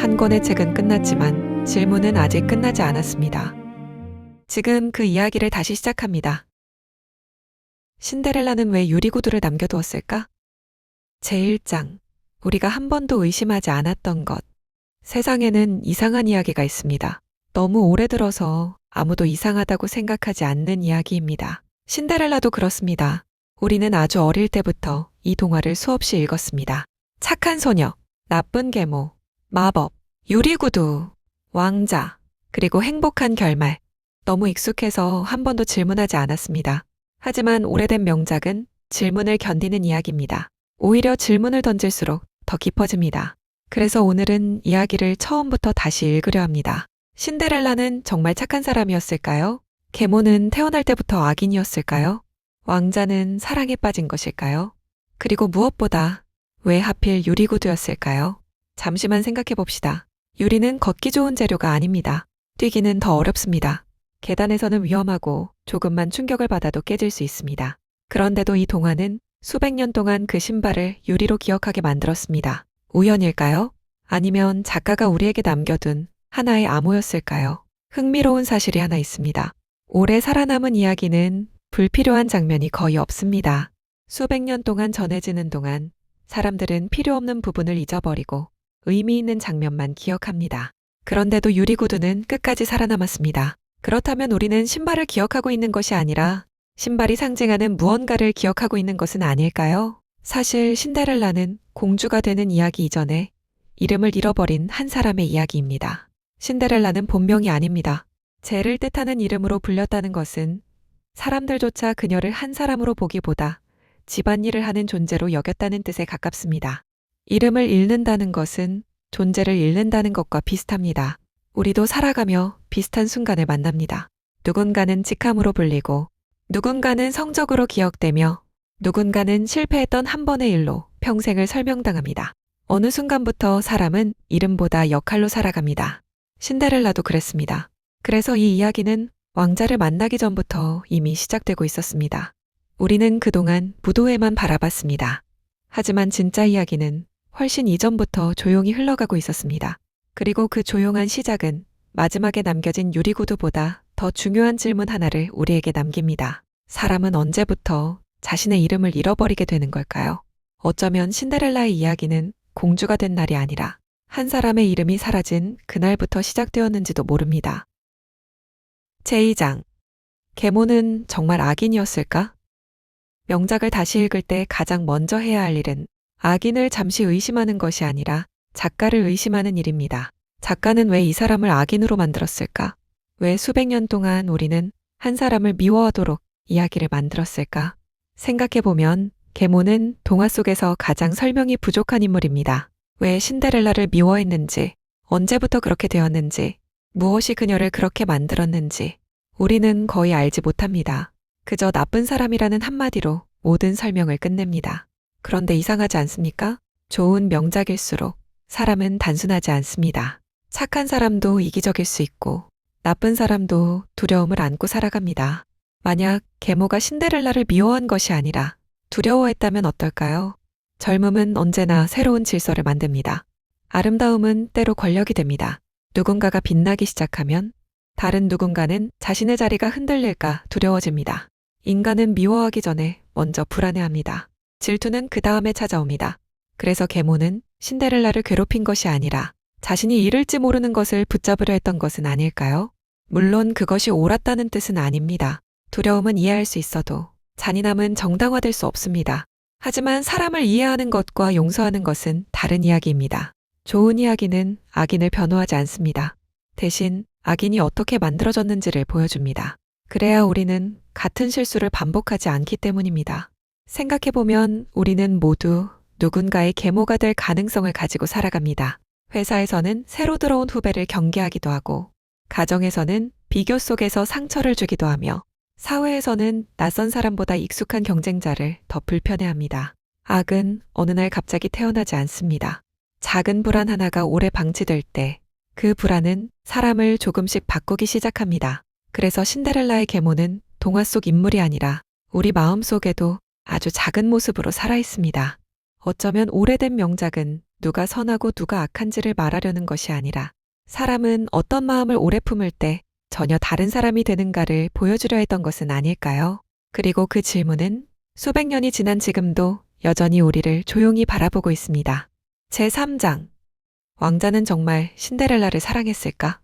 한 권의 책은 끝났지만 질문은 아직 끝나지 않았습니다. 지금 그 이야기를 다시 시작합니다. 신데렐라는 왜 유리구두를 남겨두었을까? 제1장. 우리가 한 번도 의심하지 않았던 것. 세상에는 이상한 이야기가 있습니다. 너무 오래 들어서 아무도 이상하다고 생각하지 않는 이야기입니다. 신데렐라도 그렇습니다. 우리는 아주 어릴 때부터 이 동화를 수없이 읽었습니다. 착한 소녀, 나쁜 계모, 마법, 유리구두, 왕자, 그리고 행복한 결말. 너무 익숙해서 한 번도 질문하지 않았습니다. 하지만 오래된 명작은 질문을 견디는 이야기입니다. 오히려 질문을 던질수록 더 깊어집니다. 그래서 오늘은 이야기를 처음부터 다시 읽으려 합니다. 신데렐라는 정말 착한 사람이었을까요? 계모는 태어날 때부터 악인이었을까요? 왕자는 사랑에 빠진 것일까요? 그리고 무엇보다 왜 하필 유리구두였을까요? 잠시만 생각해 봅시다. 유리는 걷기 좋은 재료가 아닙니다. 뛰기는 더 어렵습니다. 계단에서는 위험하고 조금만 충격을 받아도 깨질 수 있습니다. 그런데도 이 동화는 수백 년 동안 그 신발을 유리로 기억하게 만들었습니다. 우연일까요? 아니면 작가가 우리에게 남겨둔 하나의 암호였을까요? 흥미로운 사실이 하나 있습니다. 오래 살아남은 이야기는 불필요한 장면이 거의 없습니다. 수백 년 동안 전해지는 동안 사람들은 필요 없는 부분을 잊어버리고 의미 있는 장면만 기억합니다. 그런데도 유리구두는 끝까지 살아남았습니다. 그렇다면 우리는 신발을 기억하고 있는 것이 아니라 신발이 상징하는 무언가를 기억하고 있는 것은 아닐까요? 사실 신데렐라는 공주가 되는 이야기 이전에 이름을 잃어버린 한 사람의 이야기입니다. 신데렐라는 본명이 아닙니다. 죄를 뜻하는 이름으로 불렸다는 것은 사람들조차 그녀를 한 사람으로 보기보다 집안일을 하는 존재로 여겼다는 뜻에 가깝습니다. 이름을 잃는다는 것은 존재를 잃는다는 것과 비슷합니다. 우리도 살아가며 비슷한 순간을 만납니다. 누군가는 직함으로 불리고 누군가는 성적으로 기억되며 누군가는 실패했던 한 번의 일로 평생을 설명당합니다. 어느 순간부터 사람은 이름보다 역할로 살아갑니다. 신데렐라도 그랬습니다. 그래서 이 이야기는 왕자를 만나기 전부터 이미 시작되고 있었습니다. 우리는 그동안 무도회만 바라봤습니다. 하지만 진짜 이야기는 훨씬 이전부터 조용히 흘러가고 있었습니다. 그리고 그 조용한 시작은 마지막에 남겨진 유리구두보다 더 중요한 질문 하나를 우리에게 남깁니다. 사람은 언제부터 자신의 이름을 잃어버리게 되는 걸까요? 어쩌면 신데렐라의 이야기는 공주가 된 날이 아니라 한 사람의 이름이 사라진 그날부터 시작되었는지도 모릅니다. 제2장. 계모는 정말 악인이었을까? 명작을 다시 읽을 때 가장 먼저 해야 할 일은 악인을 잠시 의심하는 것이 아니라 작가를 의심하는 일입니다. 작가는 왜 이 사람을 악인으로 만들었을까? 왜 수백 년 동안 우리는 한 사람을 미워하도록 이야기를 만들었을까? 생각해보면 계모는 동화 속에서 가장 설명이 부족한 인물입니다. 왜 신데렐라를 미워했는지, 언제부터 그렇게 되었는지, 무엇이 그녀를 그렇게 만들었는지 우리는 거의 알지 못합니다. 그저 나쁜 사람이라는 한마디로 모든 설명을 끝냅니다. 그런데 이상하지 않습니까? 좋은 명작일수록 사람은 단순하지 않습니다. 착한 사람도 이기적일 수 있고 나쁜 사람도 두려움을 안고 살아갑니다. 만약 계모가 신데렐라를 미워한 것이 아니라 두려워했다면 어떨까요? 젊음은 언제나 새로운 질서를 만듭니다. 아름다움은 때로 권력이 됩니다. 누군가가 빛나기 시작하면 다른 누군가는 자신의 자리가 흔들릴까 두려워집니다. 인간은 미워하기 전에 먼저 불안해합니다. 질투는 그 다음에 찾아옵니다. 그래서 계모는 신데렐라를 괴롭힌 것이 아니라 자신이 잃을지 모르는 것을 붙잡으려 했던 것은 아닐까요? 물론 그것이 옳았다는 뜻은 아닙니다. 두려움은 이해할 수 있어도 잔인함은 정당화될 수 없습니다. 하지만 사람을 이해하는 것과 용서하는 것은 다른 이야기입니다. 좋은 이야기는 악인을 변호하지 않습니다. 대신 악인이 어떻게 만들어졌는지를 보여줍니다. 그래야 우리는 같은 실수를 반복하지 않기 때문입니다. 생각해보면 우리는 모두 누군가의 계모가 될 가능성을 가지고 살아갑니다. 회사에서는 새로 들어온 후배를 경계하기도 하고, 가정에서는 비교 속에서 상처를 주기도 하며, 사회에서는 낯선 사람보다 익숙한 경쟁자를 더 불편해합니다. 악은 어느 날 갑자기 태어나지 않습니다. 작은 불안 하나가 오래 방치될 때 그 불안은 사람을 조금씩 바꾸기 시작합니다. 그래서 신데렐라의 계모는 동화 속 인물이 아니라 우리 마음 속에도 아주 작은 모습으로 살아있습니다. 어쩌면 오래된 명작은 누가 선하고 누가 악한지를 말하려는 것이 아니라 사람은 어떤 마음을 오래 품을 때 전혀 다른 사람이 되는가를 보여주려 했던 것은 아닐까요? 그리고 그 질문은 수백 년이 지난 지금도 여전히 우리를 조용히 바라보고 있습니다. 제3장. 왕자는 정말 신데렐라를 사랑했을까?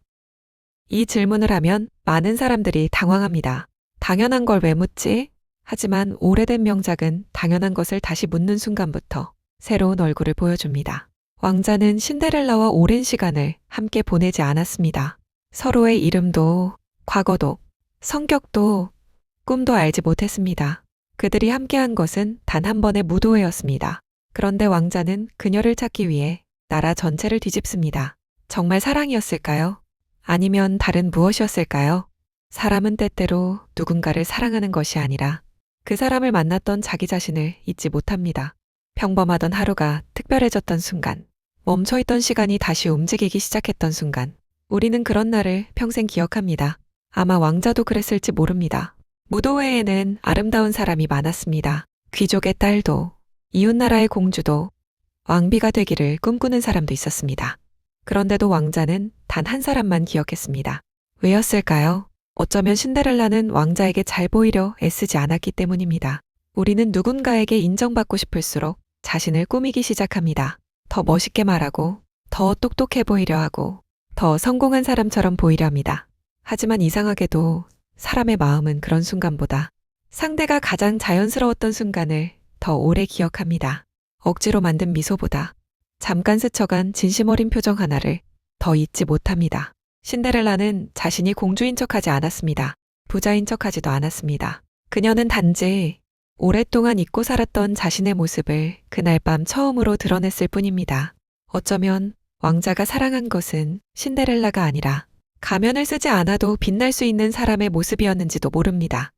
이 질문을 하면 많은 사람들이 당황합니다. 당연한 걸 왜 묻지? 하지만 오래된 명작은 당연한 것을 다시 묻는 순간부터 새로운 얼굴을 보여줍니다. 왕자는 신데렐라와 오랜 시간을 함께 보내지 않았습니다. 서로의 이름도, 과거도, 성격도, 꿈도 알지 못했습니다. 그들이 함께한 것은 단 한 번의 무도회였습니다. 그런데 왕자는 그녀를 찾기 위해 나라 전체를 뒤집습니다. 정말 사랑이었을까요? 아니면 다른 무엇이었을까요? 사람은 때때로 누군가를 사랑하는 것이 아니라 그 사람을 만났던 자기 자신을 잊지 못합니다. 평범하던 하루가 특별해졌던 순간, 멈춰있던 시간이 다시 움직이기 시작했던 순간, 우리는 그런 날을 평생 기억합니다. 아마 왕자도 그랬을지 모릅니다. 무도회에는 아름다운 사람이 많았습니다. 귀족의 딸도, 이웃나라의 공주도, 왕비가 되기를 꿈꾸는 사람도 있었습니다. 그런데도 왕자는 단 한 사람만 기억했습니다. 왜였을까요? 어쩌면 신데렐라는 왕자에게 잘 보이려 애쓰지 않았기 때문입니다. 우리는 누군가에게 인정받고 싶을수록 자신을 꾸미기 시작합니다. 더 멋있게 말하고, 더 똑똑해 보이려 하고, 더 성공한 사람처럼 보이려 합니다. 하지만 이상하게도 사람의 마음은 그런 순간보다 상대가 가장 자연스러웠던 순간을 더 오래 기억합니다. 억지로 만든 미소보다 잠깐 스쳐간 진심 어린 표정 하나를 더 잊지 못합니다. 신데렐라는 자신이 공주인 척하지 않았습니다. 부자인 척하지도 않았습니다. 그녀는 단지 오랫동안 잊고 살았던 자신의 모습을 그날 밤 처음으로 드러냈을 뿐입니다. 어쩌면 왕자가 사랑한 것은 신데렐라가 아니라 가면을 쓰지 않아도 빛날 수 있는 사람의 모습이었는지도 모릅니다.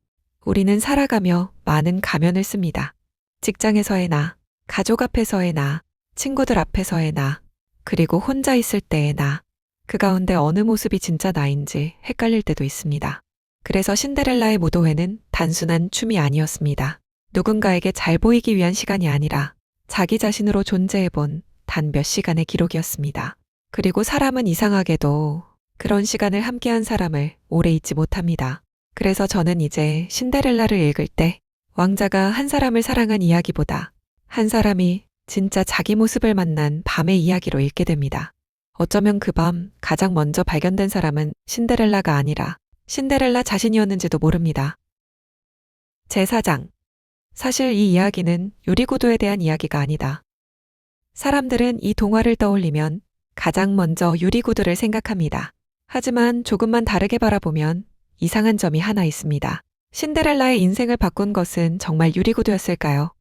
우리는 살아가며 많은 가면을 씁니다. 직장에서의 나, 가족 앞에서의 나, 친구들 앞에서의 나, 그리고 혼자 있을 때의 나, 그 가운데 어느 모습이 진짜 나인지 헷갈릴 때도 있습니다. 그래서 신데렐라의 무도회는 단순한 춤이 아니었습니다. 누군가에게 잘 보이기 위한 시간이 아니라 자기 자신으로 존재해본 단 몇 시간의 기록이었습니다. 그리고 사람은 이상하게도 그런 시간을 함께한 사람을 오래 잊지 못합니다. 그래서 저는 이제 신데렐라를 읽을 때 왕자가 한 사람을 사랑한 이야기보다 한 사람이 진짜 자기 모습을 만난 밤의 이야기로 읽게 됩니다. 어쩌면 그 밤 가장 먼저 발견된 사람은 신데렐라가 아니라 신데렐라 자신이었는지도 모릅니다. 제4장. 사실 이 이야기는 유리구두에 대한 이야기가 아니다. 사람들은 이 동화를 떠올리면 가장 먼저 유리구두를 생각합니다. 하지만 조금만 다르게 바라보면 이상한 점이 하나 있습니다. 신데렐라의 인생을 바꾼 것은 정말 유리구두였을까요?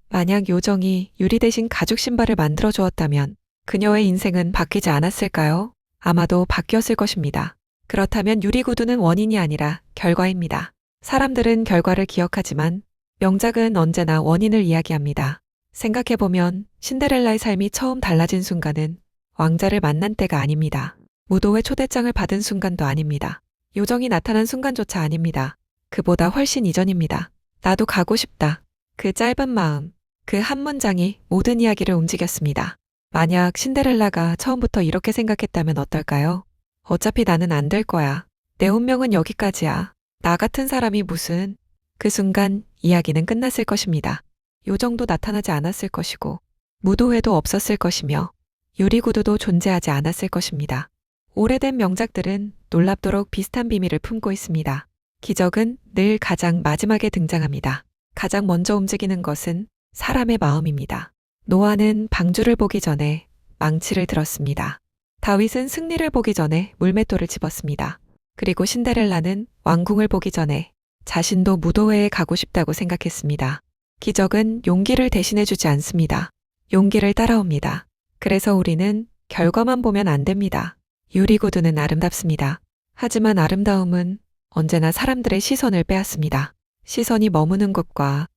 만약 요정이 유리 대신 가죽 신발을 만들어 주었다면 그녀의 인생은 바뀌지 않았을까요? 아마도 바뀌었을 것입니다. 그렇다면 유리구두는 원인이 아니라 결과입니다. 사람들은 결과를 기억하지만 명작은 언제나 원인을 이야기합니다. 생각해보면 신데렐라의 삶이 처음 달라진 순간은 왕자를 만난 때가 아닙니다. 무도회 초대장을 받은 순간도 아닙니다. 요정이 나타난 순간조차 아닙니다. 그보다 훨씬 이전입니다. 나도 가고 싶다. 그 짧은 마음, 그 한 문장이 모든 이야기를 움직였습니다. 만약 신데렐라가 처음부터 이렇게 생각했다면 어떨까요? 어차피 나는 안 될 거야. 내 운명은 여기까지야. 나 같은 사람이 무슨... 그 순간 이야기는 끝났을 것입니다. 요정도 나타나지 않았을 것이고 무도회도 없었을 것이며 유리구두도 존재하지 않았을 것입니다. 오래된 명작들은 놀랍도록 비슷한 비밀을 품고 있습니다. 기적은 늘 가장 마지막에 등장합니다. 가장 먼저 움직이는 것은 사람의 마음입니다. 노아는 방주를 보기 전에 망치를 들었습니다. 다윗은 승리를 보기 전에 물맷돌을 집었습니다. 그리고 신데렐라는 왕궁을 보기 전에 자신도 무도회에 가고 싶다고 생각했습니다. 기적은 용기를 대신해주지 않습니다. 용기를 따라옵니다. 그래서 우리는 결과만 보면 안 됩니다. 유리구두는 아름답습니다. 하지만 아름다움은 언제나 사람들의 시선을 빼앗습니다. 시선이 머무는 곳과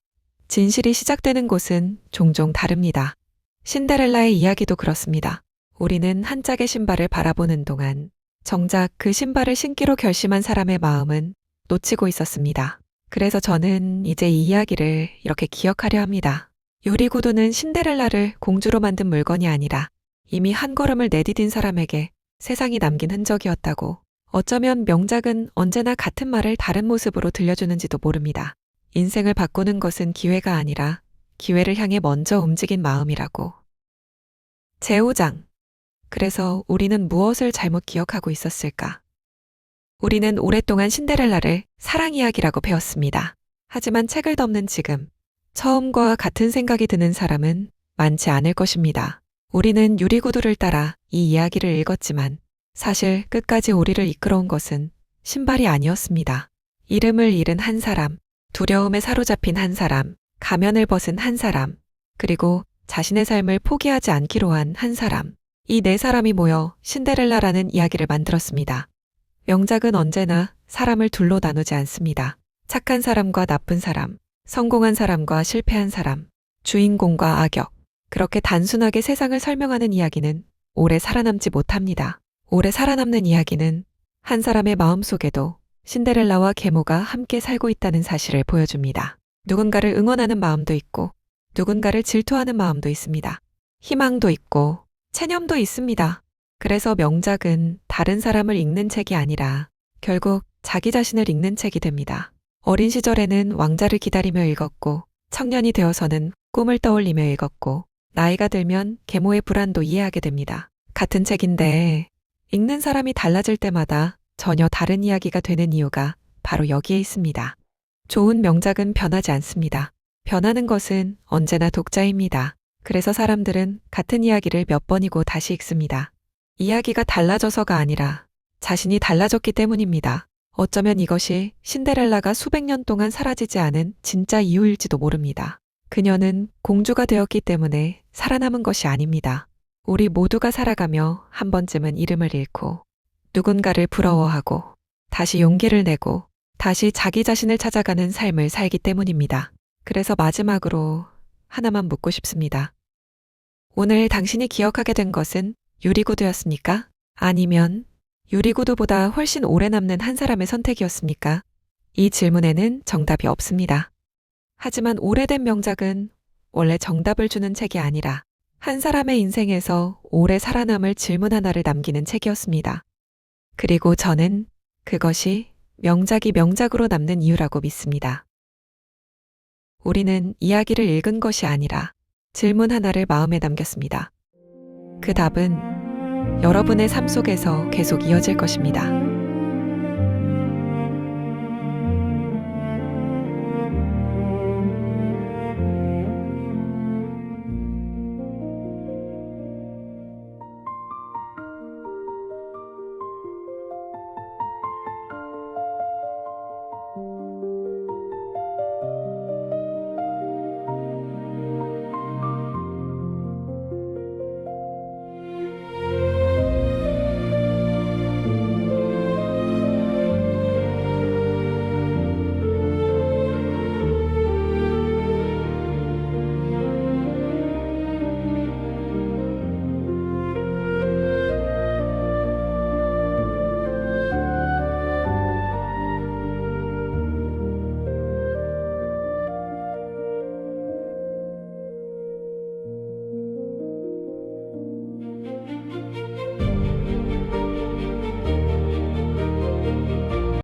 진실이 시작되는 곳은 종종 다릅니다. 신데렐라의 이야기도 그렇습니다. 우리는 한 짝의 신발을 바라보는 동안 정작 그 신발을 신기로 결심한 사람의 마음은 놓치고 있었습니다. 그래서 저는 이제 이 이야기를 이렇게 기억하려 합니다. 유리구두는 신데렐라를 공주로 만든 물건이 아니라 이미 한 걸음을 내디딘 사람에게 세상이 남긴 흔적이었다고. 어쩌면 명작은 언제나 같은 말을 다른 모습으로 들려주는지도 모릅니다. 인생을 바꾸는 것은 기회가 아니라 기회를 향해 먼저 움직인 마음이라고. 제5장. 그래서 우리는 무엇을 잘못 기억하고 있었을까? 우리는 오랫동안 신데렐라를 사랑 이야기라고 배웠습니다. 하지만 책을 덮는 지금, 처음과 같은 생각이 드는 사람은 많지 않을 것입니다. 우리는 유리구두를 따라 이 이야기를 읽었지만 사실 끝까지 우리를 이끌어온 것은 신발이 아니었습니다. 이름을 잃은 한 사람, 두려움에 사로잡힌 한 사람, 가면을 벗은 한 사람, 그리고 자신의 삶을 포기하지 않기로 한 한 사람. 이 네 사람이 모여 신데렐라라는 이야기를 만들었습니다. 명작은 언제나 사람을 둘로 나누지 않습니다. 착한 사람과 나쁜 사람, 성공한 사람과 실패한 사람, 주인공과 악역. 그렇게 단순하게 세상을 설명하는 이야기는 오래 살아남지 못합니다. 오래 살아남는 이야기는 한 사람의 마음속에도 신데렐라와 계모가 함께 살고 있다는 사실을 보여줍니다. 누군가를 응원하는 마음도 있고 누군가를 질투하는 마음도 있습니다. 희망도 있고 체념도 있습니다. 그래서 명작은 다른 사람을 읽는 책이 아니라 결국 자기 자신을 읽는 책이 됩니다. 어린 시절에는 왕자를 기다리며 읽었고 청년이 되어서는 꿈을 떠올리며 읽었고 나이가 들면 계모의 불안도 이해하게 됩니다. 같은 책인데 읽는 사람이 달라질 때마다 전혀 다른 이야기가 되는 이유가 바로 여기에 있습니다. 좋은 명작은 변하지 않습니다. 변하는 것은 언제나 독자입니다. 그래서 사람들은 같은 이야기를 몇 번이고 다시 읽습니다. 이야기가 달라져서가 아니라 자신이 달라졌기 때문입니다. 어쩌면 이것이 신데렐라가 수백 년 동안 사라지지 않은 진짜 이유일지도 모릅니다. 그녀는 공주가 되었기 때문에 살아남은 것이 아닙니다. 우리 모두가 살아가며 한 번쯤은 이름을 잃고 누군가를 부러워하고 다시 용기를 내고 다시 자기 자신을 찾아가는 삶을 살기 때문입니다. 그래서 마지막으로 하나만 묻고 싶습니다. 오늘 당신이 기억하게 된 것은 유리구두였습니까? 아니면 유리구두보다 훨씬 오래 남는 한 사람의 선택이었습니까? 이 질문에는 정답이 없습니다. 하지만 오래된 명작은 원래 정답을 주는 책이 아니라 한 사람의 인생에서 오래 살아남을 질문 하나를 남기는 책이었습니다. 그리고 저는 그것이 명작이 명작으로 남는 이유라고 믿습니다. 우리는 이야기를 읽은 것이 아니라 질문 하나를 마음에 남겼습니다. 그 답은 여러분의 삶 속에서 계속 이어질 것입니다.